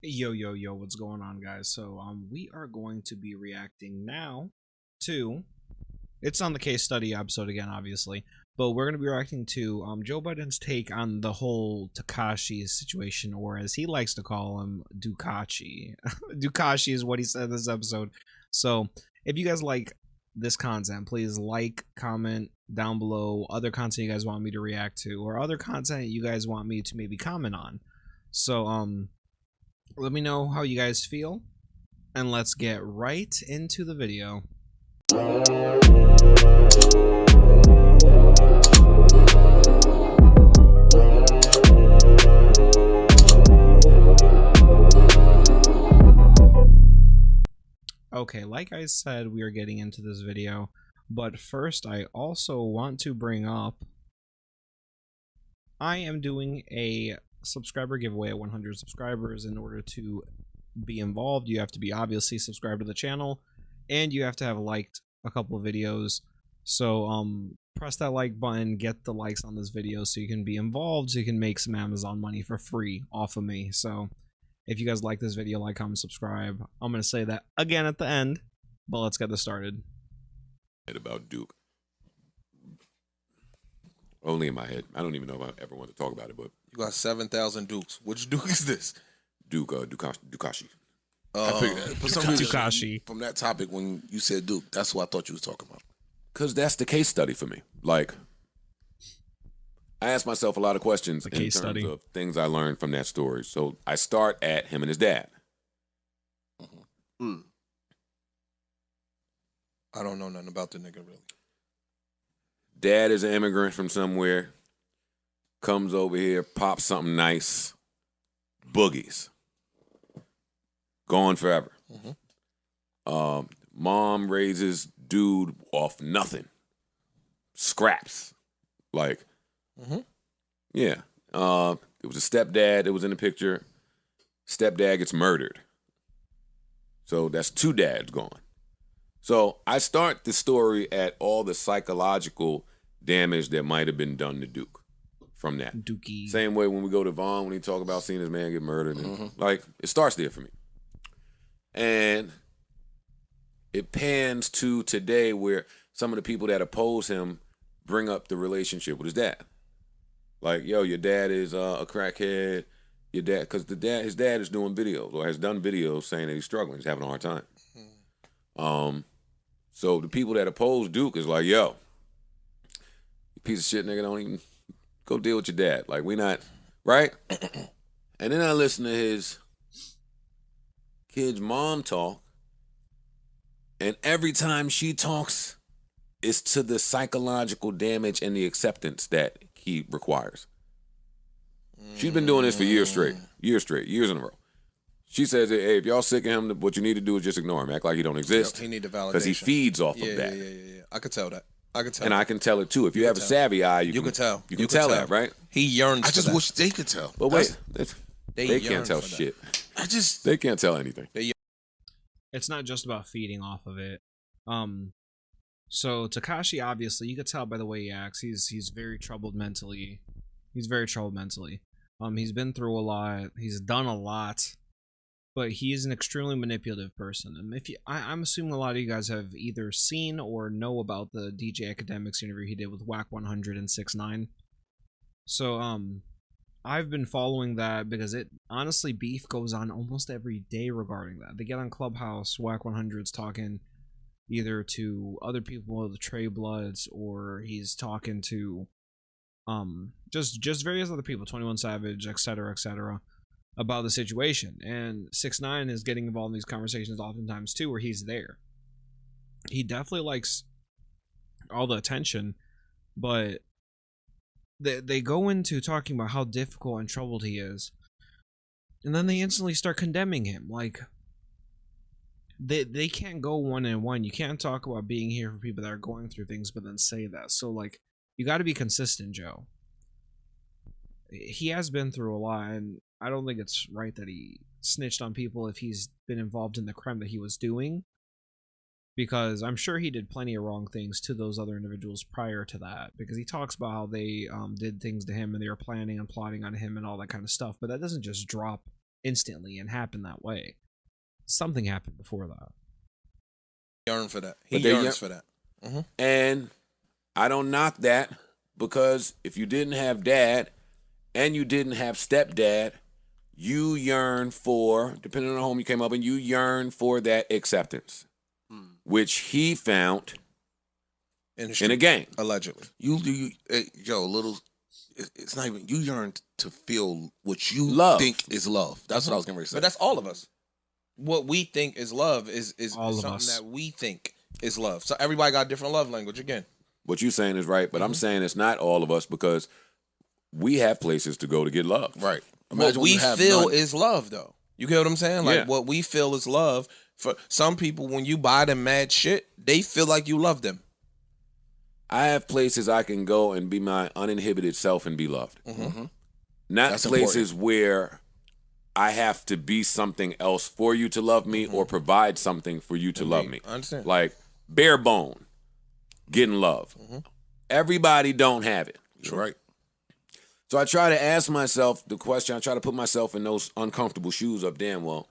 Yo, yo, yo, what's going on, guys? So, we are going to be reacting now to. It's on the case study episode again, obviously, but we're going to be reacting to Joe Budden's take on the whole Tekashi situation, or as he likes to call him, Dukachi. Dukashi is what he said in this episode. So, if you guys like this content, please like, comment down below other content you guys want me to react to, or other content you guys want me to maybe comment on. So, let me know how you guys feel, and let's get right into the video. Okay, like I said, we are getting into this video, but first I also want to bring up I am doing a subscriber giveaway at 100 subscribers. In order to be involved, you have to be obviously subscribed to the channel, and you have to have liked a couple of videos. So press that like button, get the likes on this video so you can be involved, so you can make some Amazon money for free off of me. So if you guys like this video, like, comment, subscribe. I'm gonna say that again at the end, but let's get this started. About Duke. Only in my head. I don't even know if I ever want to talk about it, but You got 7,000 Dukes. Which Duke is this? Dukashi. I figured for some reason Tekashi. from that topic when you said Duke, that's what I thought you was talking about. Because that's the case study for me. Like, I ask myself a lot of questions in terms of things I learned from that story. So I start at him and his dad. I don't know nothing about the nigga really. Dad is an immigrant from somewhere, comes over here, pops something nice, boogies, gone forever. Mom raises dude off nothing, scraps, like, yeah. It was a stepdad that was in the picture. Stepdad gets murdered, so that's two dads gone. So I start the story at all the psychological damage that might have been done to Duke from that. Dookie. Same way when we go to Vaughn, when he talk about seeing his man get murdered. And, like, it starts there for me. And it pans to today where some of the people that oppose him bring up the relationship with his dad. Like, yo, your dad is a crackhead. Your dad, because his dad is doing videos or has done videos saying that he's struggling. He's having a hard time. So the people that oppose Duke is like, yo, you piece of shit nigga, don't even go deal with your dad. Like, we not, right? And then I listen to his kid's mom talk, and every time she talks, it's to the psychological damage and the acceptance that he requires. She's been doing this for years straight, years in a row. She says, hey, if y'all sick of him, what you need to do is just ignore him. Act like he don't exist. Yep, he need the validation. Because he feeds off of that. Yeah. I could tell that. I could tell. And I can tell it too. If you have a savvy eye, you can tell. You can tell that, right? He yearns I just for that. wish they could tell. But wait, they yearn can't tell for that. shit. They can't tell anything. It's not just about feeding off of it. So Tekashi, obviously, you could tell by the way he acts, he's very troubled mentally. He's very troubled mentally. He's been through a lot. He's done a lot, but he is an extremely manipulative person. And if I'm assuming a lot of you guys have either seen or know about the DJ Academics interview he did with Wack 100 and 6ix 9ine. So I've been following that because it honestly, beef goes on almost every day regarding that. They get on Clubhouse, Wack 100's talking either to other people, the Trey Bloods, or he's talking to just various other people, 21 Savage, etc., about the situation. And 6ix 9ine is getting involved in these conversations oftentimes too, where he's there. He definitely likes all the attention, but they go into talking about how difficult and troubled he is, and then they instantly start condemning him. Like, they can't go one and one. You can't talk about being here for people that are going through things but then say that. So, like, you got to be consistent, Joe. He has been through a lot, and I don't think it's right that he snitched on people if he's been involved in the crime that he was doing, because I'm sure he did plenty of wrong things to those other individuals prior to that, because he talks about how they did things to him and they were planning and plotting on him and all that kind of stuff. But that doesn't just drop instantly and happen that way. Something happened before that. Yearn for that. He But they yearns for that. And I don't knock that, because if you didn't have dad and you didn't have stepdad, you yearn for, depending on the home you came up in, you yearn for that acceptance, which he found In in a game. Allegedly. It's not even, you yearn to feel what you Love. think is love. That's what I was going to say. But that's all of us. What we think is love is All of something us. that we think is love. So everybody got different love language again. What you're saying is right, but I'm saying it's not all of us, because we have places to go to get love. Right. What Imagine we you have feel none. is love, though. You get what I'm saying? Like, Yeah. what we feel is love. For some people, when you buy them mad shit, they feel like you love them. I have places I can go and be my uninhibited self and be loved. Not That's places where I have to be something else for you to love me or provide something for you to love me. I understand. Like bare bone, getting love. Everybody don't have it. You're right. So I try to ask myself the question, I try to put myself in those uncomfortable shoes of, damn, well,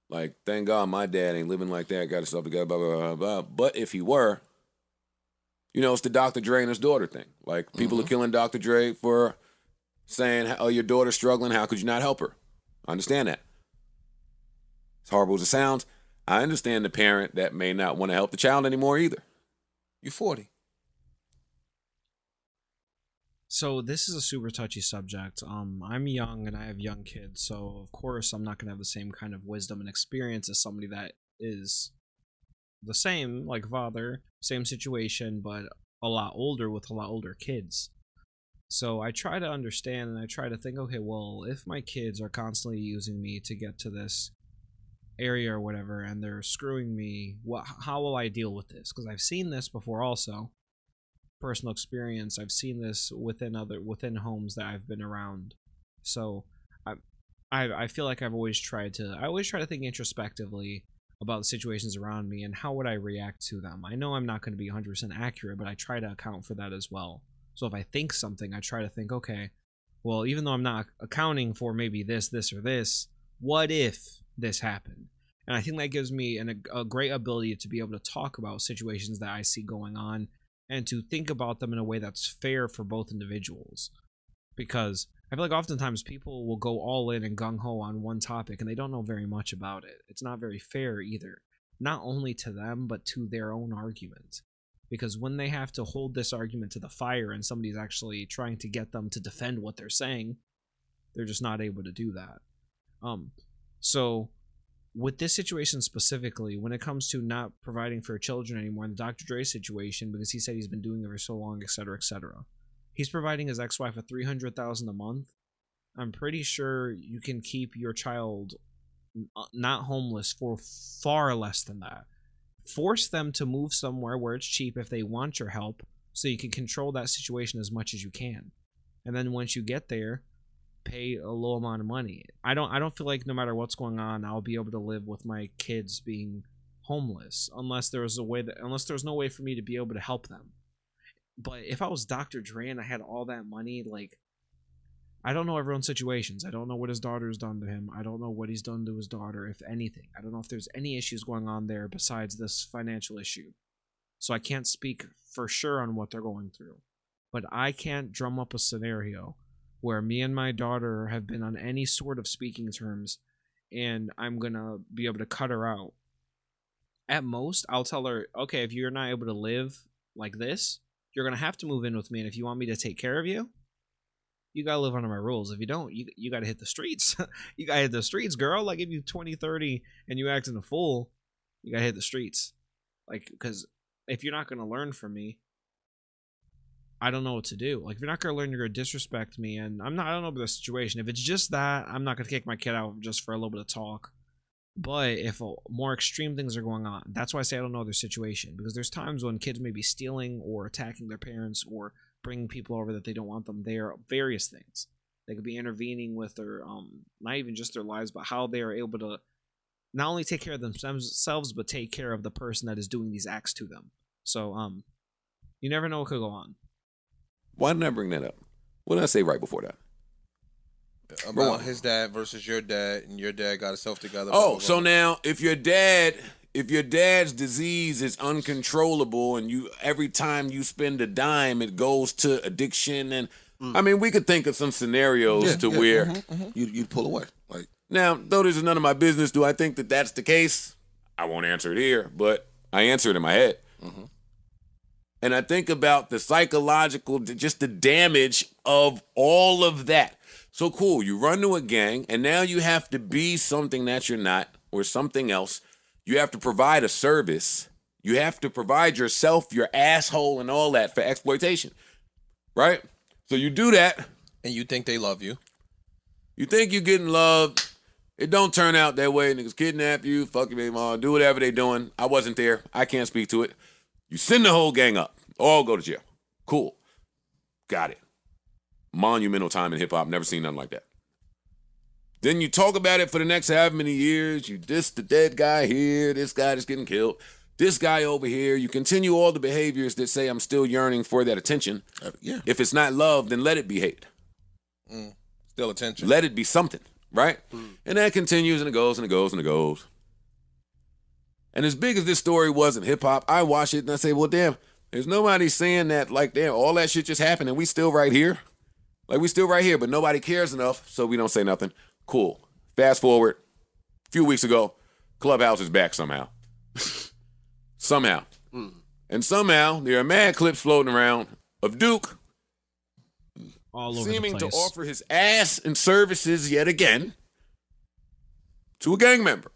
like, thank God my dad ain't living like that, got himself together, blah, blah, blah, blah. But if he were, you know, it's the Dr. Dre and his daughter thing. Like, people are killing Dr. Dre for saying, oh, your daughter's struggling, how could you not help her? I understand that. As horrible as it sounds, I understand the parent that may not want to help the child anymore either. You 40. So this is a super touchy subject. I'm young and I have young kids, so of course I'm not gonna have the same kind of wisdom and experience as somebody that is the same, like father, same situation, but a lot older with a lot older kids. So I try to understand and I try to think, okay, well, if my kids are constantly using me to get to this area or whatever, and they're screwing me, how will I deal with this? Because I've seen this before also. Personal experience. I've seen this within homes that I've been around. So I feel like I always try to think introspectively about the situations around me and how would I react to them. I know I'm not going to be 100% accurate, but I try to account for that as well. So if I think something, I try to think, okay, well, even though I'm not accounting for maybe this or this, what if this happened? And I think that gives me a great ability to be able to talk about situations that I see going on and to think about them in a way that's fair for both individuals. Because I feel like oftentimes people will go all in and gung-ho on one topic and they don't know very much about it. It's not very fair either. Not only to them, but to their own argument. Because when they have to hold this argument to the fire and somebody's actually trying to get them to defend what they're saying, they're just not able to do that. So with this situation specifically, when it comes to not providing for children anymore in the Dr. Dre situation, because he said he's been doing it for so long, etc., etc., he's providing his ex-wife a $300,000 a month. I'm pretty sure you can keep your child not homeless for far less than that. Force them to move somewhere where it's cheap if they want your help, so you can control that situation as much as you can. And then once you get there, pay a low amount of money. I don't feel like no matter what's going on, I'll be able to live with my kids being homeless unless there's no way for me to be able to help them. But if I was Dr. Dre and I had all that money, like, I don't know everyone's situations. I don't know what his daughter's done to him. I don't know what he's done to his daughter, if anything. I don't know if there's any issues going on there besides this financial issue. So I can't speak for sure on what they're going through. But I can't drum up a scenario where me and my daughter have been on any sort of speaking terms and I'm going to be able to cut her out. At most, I'll tell her, okay, if you're not able to live like this, you're going to have to move in with me. And if you want me to take care of you, you got to live under my rules. If you don't, you got to hit the streets. You got to hit the streets, girl. Like, if you 20, 30 and you acting a fool, you got to hit the streets. Like, because if you're not going to learn from me, I don't know what to do. Like, if you're not going to learn, you're going to disrespect me. And I don't know about the situation. If it's just that, I'm not going to kick my kid out just for a little bit of talk. But if more extreme things are going on, that's why I say I don't know their situation. Because there's times when kids may be stealing or attacking their parents or bringing people over that they don't want them there. Various things. They could be intervening with their, not even just their lives, but how they are able to not only take care of themselves, but take care of the person that is doing these acts to them. So, you never know what could go on. Why didn't I bring that up? What did I say right before that? about his dad versus your dad, and your dad got himself together. Oh, so now if your dad's disease is uncontrollable, and you every time you spend a dime, it goes to addiction, and I mean, we could think of some scenarios where you'd pull away. Like now, though this is none of my business, do I think that that's the case? I won't answer it here, but I answer it in my head. And I think about the psychological, just the damage of all of that. So cool, you run to a gang, and now you have to be something that you're not, or something else. You have to provide a service. You have to provide yourself, your asshole, and all that for exploitation, right? So you do that. And you think they love you. You think you're getting loved. It don't turn out that way. Niggas kidnap you, fuck your baby mom, do whatever they doing. I wasn't there. I can't speak to it. You send the whole gang up. All go to jail. Cool. Got it. Monumental time in hip-hop. Never seen nothing like that. Then you talk about it for the next however many years. You diss the dead guy here, this guy that's getting killed, this guy over here. You continue all the behaviors that say I'm still yearning for that attention. If it's not love, then let it be hate. Still attention. Let it be something, right? And that continues and it goes and it goes and it goes. And as big as this story was in hip-hop, I watch it and I say, well, damn, there's nobody saying that, like, damn, all that shit just happened and we still right here. Like, we still right here, but nobody cares enough, so we don't say nothing. Cool. Fast forward, a few weeks ago, Clubhouse is back somehow. Somehow. And somehow, there are mad clips floating around of Duke all over seeming the to place. offer his ass and services yet again to a gang member.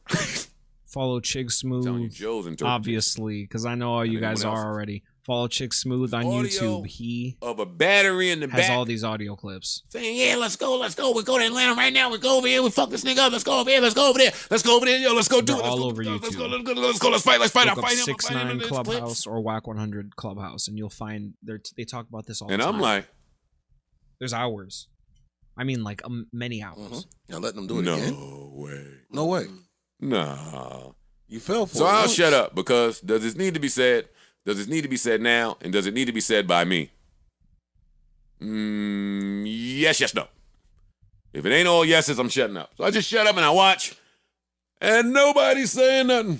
Follow Chig I'm telling you, Smooth, Joe's interpretation obviously, because I know all you anyone guys else. are already. Follow Chig Smooth on Audio YouTube. He of a battery in the has back all these audio clips. saying, yeah, let's go. We go to Atlanta right now. We go over here. We fuck this nigga up. Let's go over here. Let's go over there. Let's go over there. Yo, let's go do They're it. Let's all go, over let's go. YouTube. Let's go. Let's fight. Let's fight. Look I'll up fight him. 6ix I'll fight him 9ine in this Clubhouse clips. or Wack 100 Clubhouse, and you'll find they talk about this all And the time. I'm like, there's hours. I mean, like many hours. now letting them do it again. no way. No way. Nah. You fell for it. So I'll once. shut up because does this need to be said? Does this need to be said now? And does it need to be said by me? Yes, no. If it ain't all yeses, I'm shutting up. So I just shut up and I watch. And nobody's saying nothing.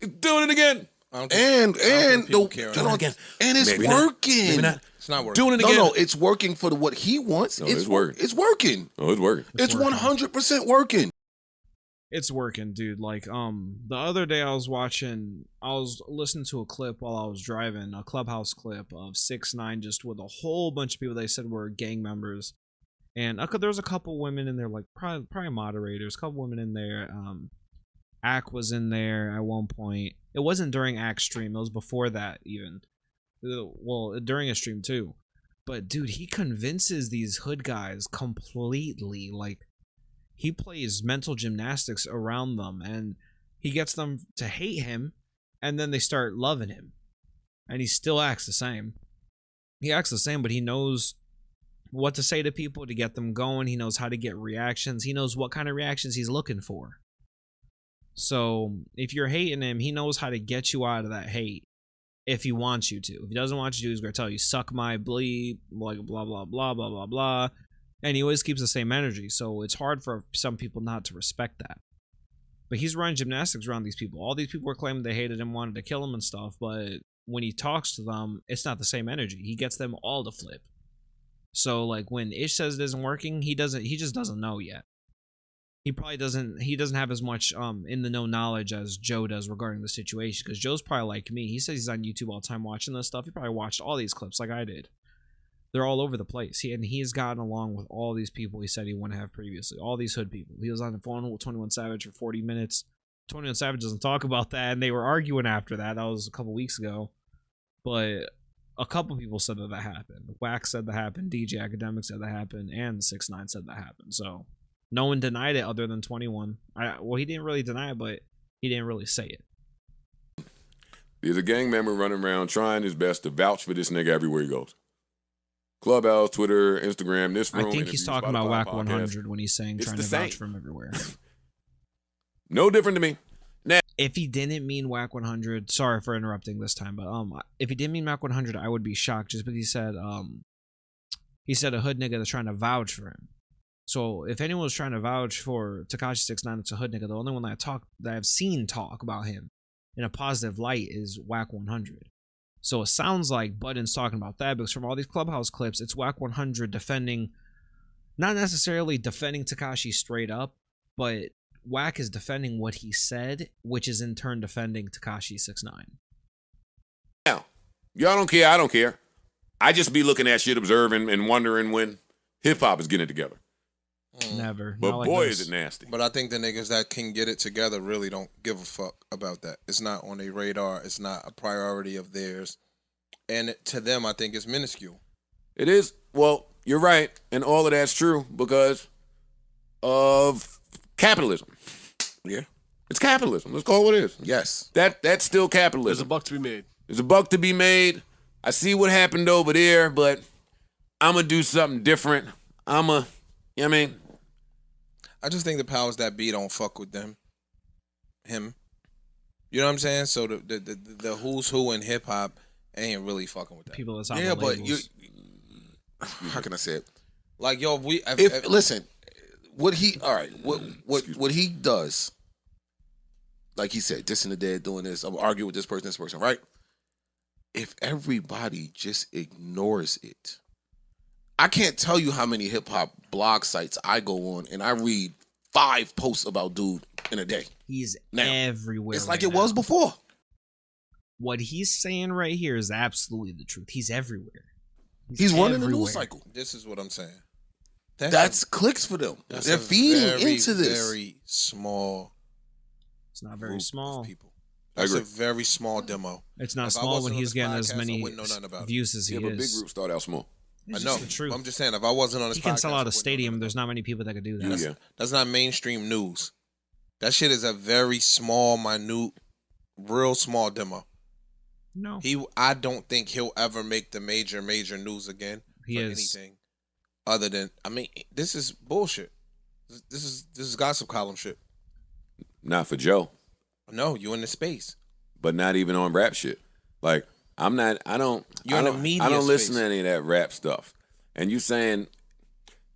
He's doing it again. I And people care. hold on. again. And it's Maybe not. working. Maybe not. It's not working. Doing it No, again. no, it's working for what he wants. No, it's working. It's working. Oh, it's working. It's working. 100% working. It's working, dude. Like, the other day I was listening to a clip while I was driving, a Clubhouse clip of 6ix 9ine just with a whole bunch of people they said were gang members. And there was a couple women in there, like probably moderators, a couple women in there. Ack was in there at one point. It wasn't during Ack's stream, it was before that even. Well, during a stream too. But dude, he convinces these hood guys completely, like, he plays mental gymnastics around them and he gets them to hate him and then they start loving him. And he still acts the same. He acts the same, but he knows what to say to people to get them going. He knows how to get reactions. He knows what kind of reactions he's looking for. So if you're hating him, he knows how to get you out of that hate if he wants you to. If he doesn't want you to, he's going to tell you, suck my bleep, like blah, blah, blah, blah, blah, blah. And he always keeps the same energy, so it's hard for some people not to respect that. But he's running gymnastics around these people. All these people were claiming they hated him, wanted to kill him and stuff, but when he talks to them, it's not the same energy. He gets them all to flip. So, like, when Ish says it isn't working, he just doesn't know yet. He doesn't have as much in the know knowledge as Joe does regarding the situation, because Joe's probably like me. He says he's on YouTube all the time watching this stuff. He probably watched all these clips like I did. They're all over the place. He's gotten along with all these people he said he wouldn't have previously. All these hood people. He was on the phone with 21 Savage for 40 minutes. 21 Savage doesn't talk about that, and they were arguing after that. That was a couple weeks ago. But a couple people said that happened. Wack said that happened. DJ Academic said that happened. And 6ix 9ine said that happened. So no one denied it other than 21. Well, he didn't really deny it, but he didn't really say it. There's a gang member running around trying his best to vouch for this nigga everywhere he goes. Clubhouse, Twitter, Instagram, this room. I think he's talking about Wack 100 when he's saying It's trying the to same. vouch for him everywhere. No different to me. If he didn't mean Wack 100, sorry for interrupting this time, but if he didn't mean Wack 100, I would be shocked just because he said a hood nigga that's trying to vouch for him. So if anyone was trying to vouch for Tekashi 6ix 9ine, it's a hood nigga. The only one that I've seen talk about him in a positive light is Wack 100. So it sounds like Budden's talking about that, because from all these Clubhouse clips, it's Wack 100 defending, not necessarily defending Tekashi straight up, but Wack is defending what he said, which is in turn defending Tekashi 6ix 9ine. Now, y'all don't care. I don't care. I just be looking at shit, observing, and wondering when hip hop is getting it together. Never. But Not boy, like is this. it nasty. But I think the niggas that can get it together really don't give a fuck about that. It's not on their radar. It's not a priority of theirs. And to them, I think it's minuscule. It is. Well, you're right, and all of that's true because of capitalism. Yeah. It's capitalism. Let's call it what it is. Yes. That's still There's capitalism. a buck to be made. There's a buck to be made. I see what happened over there, but I'm gonna do something different. You know what I mean? I just think the powers that be don't fuck with him. You know what I'm saying? So the who's who in hip hop ain't really fucking with that. People that's on Yeah, the but labels. how can I say it? Like, yo, If listen, what he does, like he said, dissing the dead, doing this, I'm arguing with this person, right? If everybody just ignores it, I can't tell you how many hip hop blog sites I go on and I read 5 posts about dude in a day. He's Now, everywhere. It's like right it was now. before. What he's saying right here is absolutely the truth. He's everywhere. He's running the everywhere. news cycle. this is what I'm saying. That's clicks for them. That's They're a feeding very, into this. Very small. It's not very group small. of people. That's I a agree. very small demo. It's not If I small when wasn't on he's this getting as podcast, I many wouldn't know nothing about it. views as he Yeah, but big is. groups start out small. I It's know. just the truth. I'm just saying, if I wasn't on this He can podcast, sell I out a wouldn't know stadium. nothing There's about not many people that could do that. Yeah. That's not mainstream news. That shit is a very small, minute, real small demo. No, I don't think he'll ever make the major news again He for is. anything other than, I mean, this is bullshit. This is gossip column shit. Not for Joe, No, you in the space. but not even on rap shit. Like I don't You're in the media I don't listen space. to any of that rap stuff. And you saying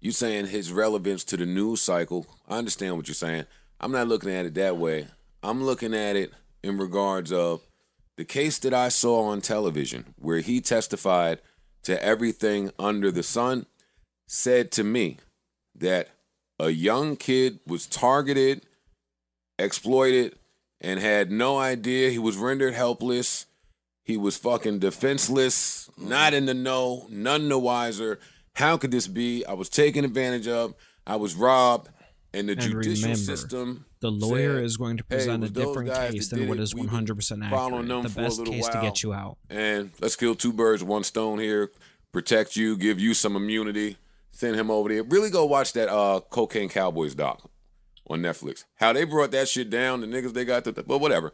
his relevance to the news cycle. I understand what you're saying. I'm not looking at it that way. I'm looking at it in regards of the case that I saw on television where he testified to everything under the sun, said to me that a young kid was targeted, exploited, and had no idea. He was rendered helpless. He was fucking defenseless, not in the know, none the wiser. How could this be? I was taken advantage of. I was robbed. And the And judicial remember, system. the lawyer said, is going to "Hey, it present a was those different guys case that than did what it. is We've 100% been following accurate. them The for a best little case to while. get you out. And let's kill 2 birds with 1 stone here. Protect you, give you some immunity, send him over there. Really go watch that Cocaine Cowboys doc on Netflix. How they brought that shit down, the niggas they got, but whatever.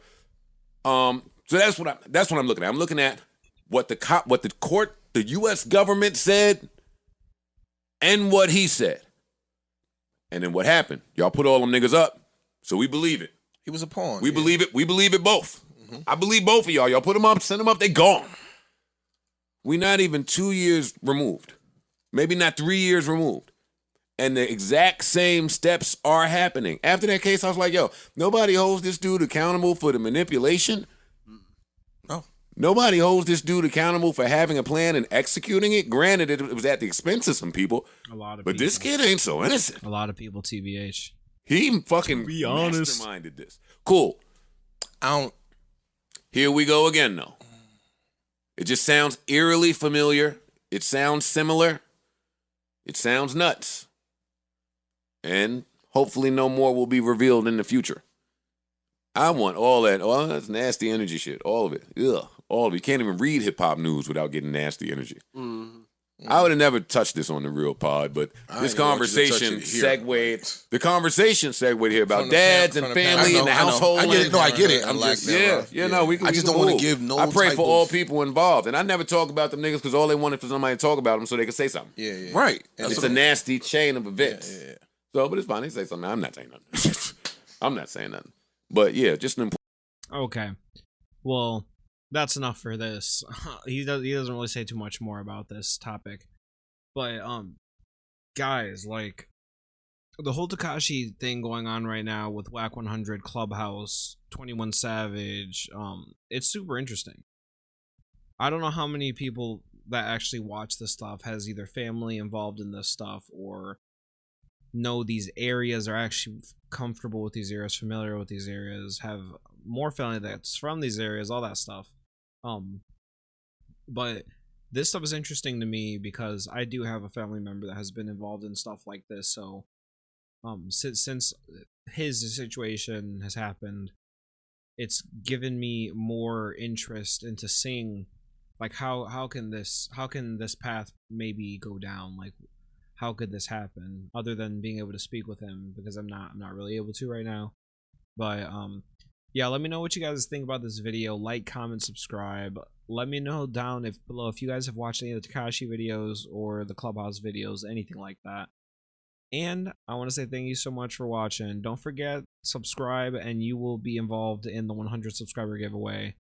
So that's what I'm looking at. I'm looking at what the U.S. government said and what he said. And then what happened? Y'all put all them niggas up, so we believe it. He was a pawn. We yeah. believe it. We believe it both. I believe both of y'all. Y'all put them up, send them up, they gone. We not even 2 years removed. Maybe not 3 years removed. And the exact same steps are happening. After that case, I was like, yo, nobody holds this dude accountable for the manipulation. No. Nobody holds this dude accountable for having a plan and executing it. Granted, it was at the expense of some people. A lot of But people. this kid ain't so innocent. A lot of people, TBH. He fucking To be honest. masterminded this. Cool. I don't. Here we go again, though. It just sounds eerily familiar. It sounds similar. It sounds nuts. And hopefully no more will be revealed in the future. I want all that. Oh, that's nasty energy shit. All of it. Ugh. All of it. You can't even read hip-hop news without getting nasty energy. I would have never touched this on the real pod, but this ain't gonna want you to touch conversation it here. segued. The conversation segued here about From the dads fam- and from the family parents. and the I know. household. I get it. No, I get it. I I'm like just, that. Yeah, we can. I we just can don't want move. to give no I pray type for all of- people involved, and I never talk about them niggas because all they wanted for somebody to talk about them so they could say something. Yeah. Right. And It's so- a nasty chain of events. Yeah. So, but it's fine. They say something. I'm not saying nothing. I'm not saying nothing. But yeah, just an important. Okay. Well, that's enough for this. He doesn't really say too much more about this topic. But guys, like, the whole Tekashi thing going on right now with Wack 100, Clubhouse, 21 Savage, it's super interesting. I don't know how many people that actually watch this stuff has either family involved in this stuff or know these areas, are actually comfortable with these areas, familiar with these areas, have more family that's from these areas, all that stuff. But this stuff is interesting to me because I do have a family member that has been involved in stuff like this. So since his situation has happened, it's given me more interest into seeing like how can this path maybe go down, like how could this happen, other than being able to speak with him, because I'm not really able to right now. But yeah, let me know what you guys think about this video. Like, comment, subscribe. Let me know down below if you guys have watched any of the Tekashi videos or the Clubhouse videos, anything like that. And I want to say thank you so much for watching. Don't forget, subscribe and you will be involved in the 100 subscriber giveaway.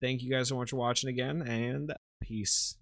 Thank you guys so much for watching again, and peace.